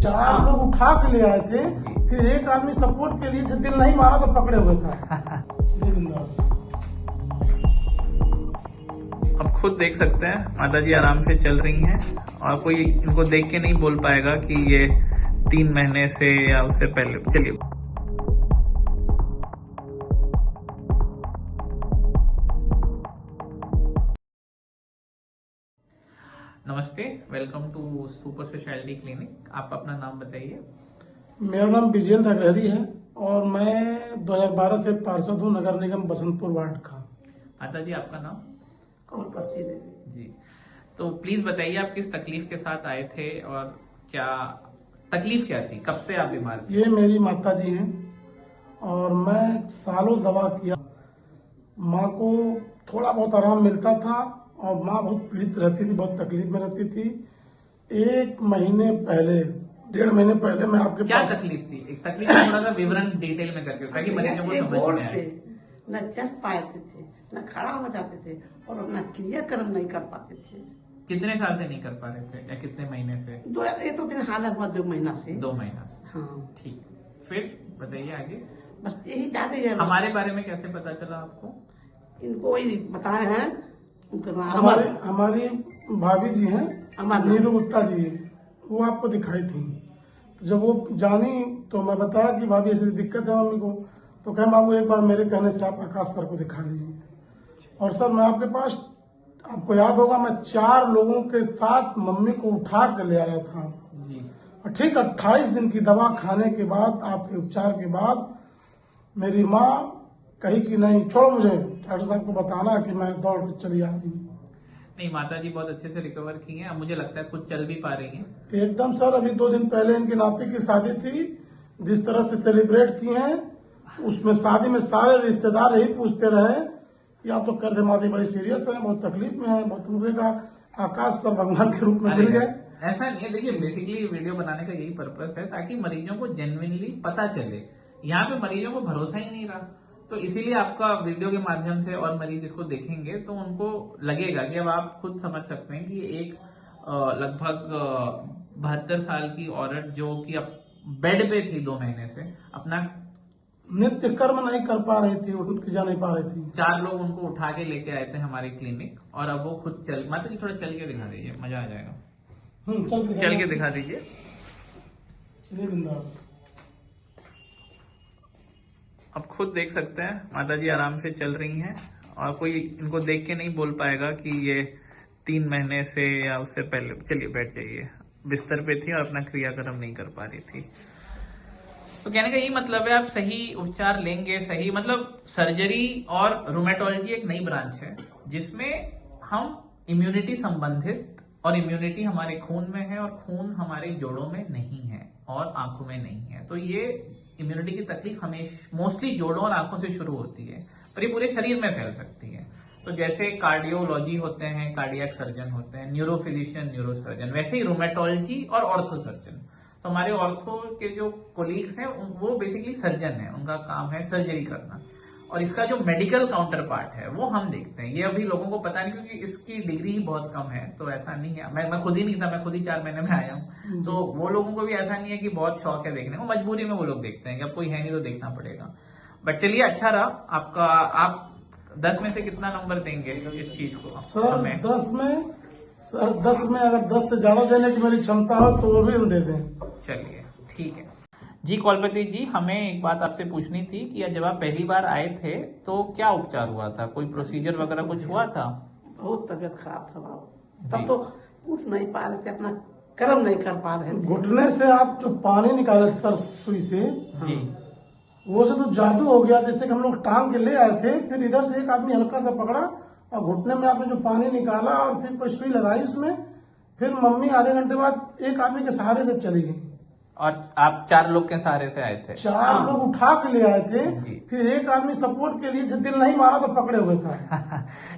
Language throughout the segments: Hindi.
4 लोग उठा के ले आए थे, फिर एक आदमी सपोर्ट के लिए दिल नहीं मारा तो पकड़े हुए था। अब खुद देख सकते हैं माता जी आराम से चल रही हैं और कोई इनको देख के नहीं बोल पाएगा कि ये 3 महीने से या उससे पहले। चलिए नमस्ते, welcome to super speciality clinic. आप अपना नाम बताइए। मेरा नाम विजयेंद्र अग्रहरी है और मैं 2012 से पार्षद हूँ नगर निगम बसंतपुर वार्ड का। माता जी आपका नाम? कमलपति देवी जी, तो प्लीज बताइए आप किस तकलीफ के साथ आए थे और क्या तकलीफ क्या थी, कब से आप बीमार थे? ये मेरी माता जी हैं और मैं सालों दवा किया। माँ को थोड़ा बहुत आराम मिलता था और माँ बहुत पीड़ित रहती थी, बहुत तकलीफ में रहती थी। 1 महीने पहले, 1.5 महीने पहले मैं आपके क्या पास। तकलीफ थी? एक तकलीफ का थोड़ा सा विवरण डिटेल में करके ताकि मरीजों को समझ में आए। न चल पाते थे, न खड़ा हो जाते थे और अपना क्रियाक्रम नहीं कर पाते थे। कितने साल से नहीं कर पा रहे थे या कितने महीने से? ये तो दिन हालत हुआ 2 महीना से। 2 महीना से। हाँ, ठीक, फिर बताइए आगे। बस यही जाते हैं। हमारे बारे में कैसे पता चला आपको? इनको ही बताए हैं। उनका नाम हमारी भाभी जी हैं, अमर नीरू गुप्ता जी, वो आपको दिखाई थी। तो जब वो जानी तो मैं बताया कि भाभी ऐसी दिक्कत है मम्मी को, तो कहें बाबू एक बार मेरे कहने से आप आकाश सर को दिखा लीजिए। और सर मैं आपके पास, आपको याद होगा, मैं 4 लोगों के साथ मम्मी को उठा कर ले आया था जी। और ठीक 28 दिन की दवा खाने के बाद, आपके उपचार के बाद मेरी माँ कही कि नहीं छोड़ो, मुझे डॉक्टर साहब को बताना कि मैं दौड़ के चली आ रही हूँ। नहीं, माता जी बहुत अच्छे से रिकवर की हैं, अब मुझे लगता है खुद चल भी पा रही हैं। एकदम सर, अभी 2 दिन पहले इनकी नाती की शादी थी, जिस तरह से सेलिब्रेट की है, उसमें शादी में सारे रिश्तेदार यही पूछते रहे कि आप तो कर दे माता बड़ी सीरियस है, बहुत तकलीफ में है, बहुत उनके का आकाश सर भगवान के रूप में मिल गए। ऐसा नहीं है, देखिए बेसिकली वीडियो बनाने का यही पर्पस है ताकि मरीजों को जेन्युइनली पता चले। यहाँ पे मरीजों को भरोसा ही नहीं रहा, तो इसीलिए आपका वीडियो के माध्यम से और मरीज इसको देखेंगे तो उनको लगेगा कि अब आप खुद समझ सकते हैं कि एक लगभग 72 साल की औरत जो कि अब बेड पे थी 2 महीने से, अपना नित्य कर्म नहीं कर पा रही थी, उठ के जा नहीं पा रही थी। 4 लोग उनको उठा के लेके आए थे हमारे क्लिनिक और अब वो खुद चल। माता जी थोड़ा चल के दिखा दीजिए, मजा आ जाएगा। चल के दिखा दीजिए। चलिए बिंदास। अब खुद देख सकते हैं माता जी आराम से चल रही हैं और कोई इनको देख के नहीं बोल पाएगा कि ये 3 महीने से या उससे पहले। चलिए बैठ जाइए। बिस्तर पे थी और अपना क्रियाक्रम नहीं कर पा रही थी। तो कहने का यही मतलब है, आप सही उपचार लेंगे, सही मतलब सर्जरी और रूमेटोलॉजी एक नई ब्रांच है जिसमें हम इम्यूनिटी संबंधित, और इम्यूनिटी हमारे खून में है और खून हमारे जोड़ों में नहीं है और आंखों में नहीं है। तो ये इम्यूनिटी की तकलीफ हमेशा मोस्टली जोड़ों और आंखों से शुरू होती है, पर ये पूरे शरीर में फैल सकती है। तो जैसे कार्डियोलॉजी होते हैं, कार्डियक सर्जन होते हैं, न्यूरो फिजिशियन, न्यूरो सर्जन, वैसे ही रूमेटोलॉजी और ऑर्थो सर्जन। तो हमारे ऑर्थो के जो कोलीग्स हैं वो बेसिकली सर्जन है, उनका काम है सर्जरी करना, और इसका जो मेडिकल काउंटर पार्ट है वो हम देखते हैं। ये अभी लोगों को पता नहीं क्योंकि इसकी डिग्री बहुत कम है, तो ऐसा नहीं है। मैं खुद ही नहीं था, मैं खुद ही 4 महीने में आया हूँ, तो वो लोगों को भी ऐसा नहीं है कि बहुत शौक है देखने को, मजबूरी में वो लोग देखते हैं कि अब कोई है नहीं तो देखना पड़ेगा। बट चलिए अच्छा रहा आपका। आप 10 में से कितना नंबर देंगे इस चीज को? सर 10 में अगर 10 से ज्यादा देने की मेरी क्षमता हो तो वो भी हम दे दें। चलिए ठीक है जी। कौलपति जी, हमें एक बात आपसे पूछनी थी कि जब आप पहली बार आए थे तो क्या उपचार हुआ था? कोई प्रोसीजर वगैरह कुछ हुआ था? बहुत तबियत खराब था बाबू, तब तो उठ नहीं पा रहे थे, अपना कर्म नहीं कर पा रहे थे। घुटने से आप जो पानी निकाले सर सुई से जी, वो से तो जादू हो गया। जैसे कि हम लोग टांग के ले आए थे, फिर इधर से एक आदमी हल्का सा पकड़ा और घुटने में आपने जो पानी निकाला और फिर कोई सुई लगाई उसमें, फिर मम्मी आधे घंटे बाद एक आदमी के सहारे से चली गई। और आप 4 लोग के सहारे से आए थे? 4 लोग उठा के ले आए थे, जी। फिर एक आदमी सपोर्ट के लिए दिल नहीं मारा तो पकड़े हुए था।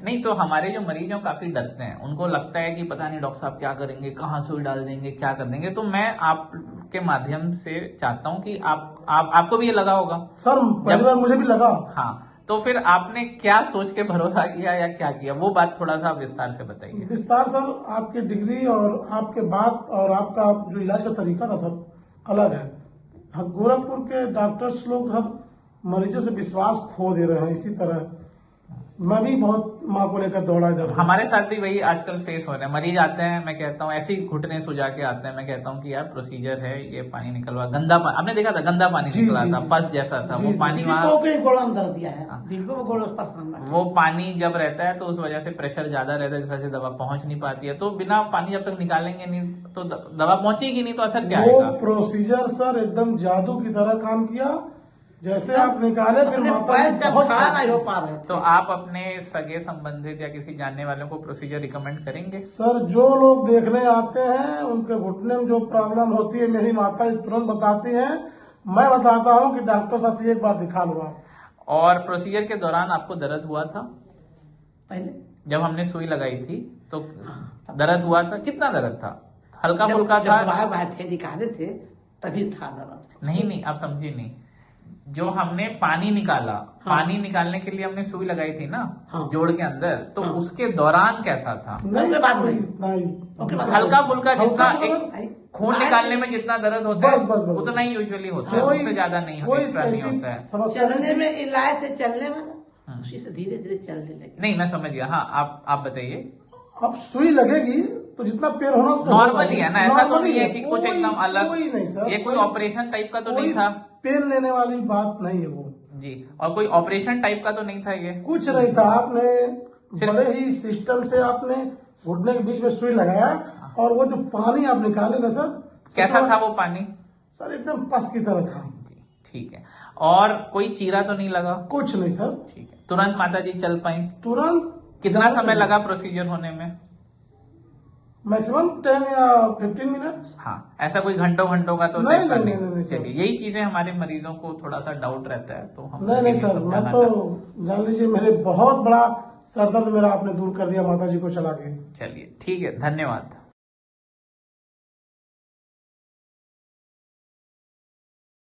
नहीं, तो हमारे जो मरीज हैं काफी डरते हैं, उनको लगता है कि पता नहीं डॉक्टर साहब क्या करेंगे, कहाँ सुई डाल देंगे, क्या कर देंगे। तो मैं आपके माध्यम से चाहता हूँ कि आपको भी ये लगा होगा। सर पहली बार मुझे भी लगा। हाँ, तो फिर आपने क्या सोच के भरोसा किया या क्या किया, वो बात थोड़ा सा विस्तार से बताइए। विस्तार सर, आपकी डिग्री और आपके बात और आपका जो इलाज का तरीका था सर अलग है। हम गोरखपुर के डॉक्टर्स लोग हर मरीजों से विश्वास खो दे रहे हैं। इसी तरह मैं भी बहुत माँ को लेकर दौड़ा इधर। हमारे साथ भी वही आजकल फेस हो रहा है। मरीज आते हैं, मैं कहता हूँ ऐसे ही घुटने सुजा के आते हैं, मैं कहता हूँ कि यार प्रोसीजर है, ये पानी निकलवा, गंदा पानी आपने देखा था, गंदा पानी जी, निकला जी, था, जी। पस जैसा था जी, वो जी। पानी वहाँ, जिनको भी गोड़ा अंदर दिया है, जिनको भी गोड़ा उस पर सामने वो पानी जब रहता है तो उस वजह से प्रेशर ज्यादा रहता है, जिस वजह से दवा पहुंच नहीं पाती है। तो बिना पानी जब तक निकालेंगे नहीं तो दवा पहुंचेगी नहीं, तो असर क्या वो आएगा। प्रोसीजर सर एकदम जादू की तरह काम किया। जैसे आप निकाले फिर अपने माता पैर जी से बहुत खड़ा नहीं हो पा रहे थे। तो आप अपने सगे संबंधित या किसी जानने वालों को प्रोसीजर रिकमेंड करेंगे। सर, जो लोग देखने आते हैं उनके घुटने में जो प्रॉब्लम होती है मेरी माता जी तुरंत बताती हैं। मैं बताता हूँ कि डॉक्टर साहब से एक बार दिखा लो आप। और प्रोसीजर के दौरान आपको दर्द हुआ था? पहले जब हमने सुई लगाई थी तो दर्द हुआ था? कितना दर्द था? हल्का जब- फुल्का जब था? बाहर बाहर थे निकाले थे तभी था दर्द। नहीं, आप समझे नहीं। जो हमने पानी निकाला, पानी निकालने के लिए हमने सुई लगाई थी ना, हाँ। जोड़ के अंदर, तो हाँ। उसके दौरान कैसा था? नहीं, बात नहीं। इतना ही ओके, बात हल्का फुल्का जितना हल्का एक फुल्का- खून निकालने में जितना दर्द होता है बस। उतना ही यूजुअली होता है, कोई- उससे ज्यादा नहीं होता, कोई एक्स्ट्रा नहीं ऐसी होता है। समस्या चलने नहीं। में इलाज से चलने में ना, उसी से धीरे धीरे चलने लगे। नहीं, मैं समझ गया। हाँ, आप बताइए। अब सुई लगेगी तो जितना पेन होना तो नॉर्मल ही है ना, ऐसा तो नॉर्मल नहीं ही है कि कुछ कोई- एकदम अलग, कोई नहीं सर, ये कोई ऑपरेशन टाइप का तो कोई नहीं था पेन लेने वाली बात नहीं है वो। जी। और कोई ऑपरेशन टाइप का तो नहीं था ये? कुछ नहीं था। आपने सिर्फ- बड़े ही सिस्टम से आपने घुटने के बीच में सुई लगाया और वो जो पानी आप निकाले ना सर, कैसा था वो पानी? सर एकदम पस की तरह था। जी, ठीक है। और कोई चीरा तो नहीं लगा? कुछ नहीं सर। ठीक है। तुरंत माता जी चल पाई? तुरंत। कितना समय लगा प्रोसीजर होने में? मैक्सिमम 10 या 15 मिनट्स। हाँ, ऐसा कोई घंटों का तो नहीं, रहता नहीं, सर। चलिए, यही चीजें हमारे मरीजों को थोड़ा सा डाउट रहता है, तो हम नहीं ये सर, सब मैं जानना तो चाहते जान लीजिए मेरे बहुत बड़ा सरदर्द मेरा आपने दूर कर दिया माता जी को चला के। हैं। चलिए, ठीक है, धन्यवाद।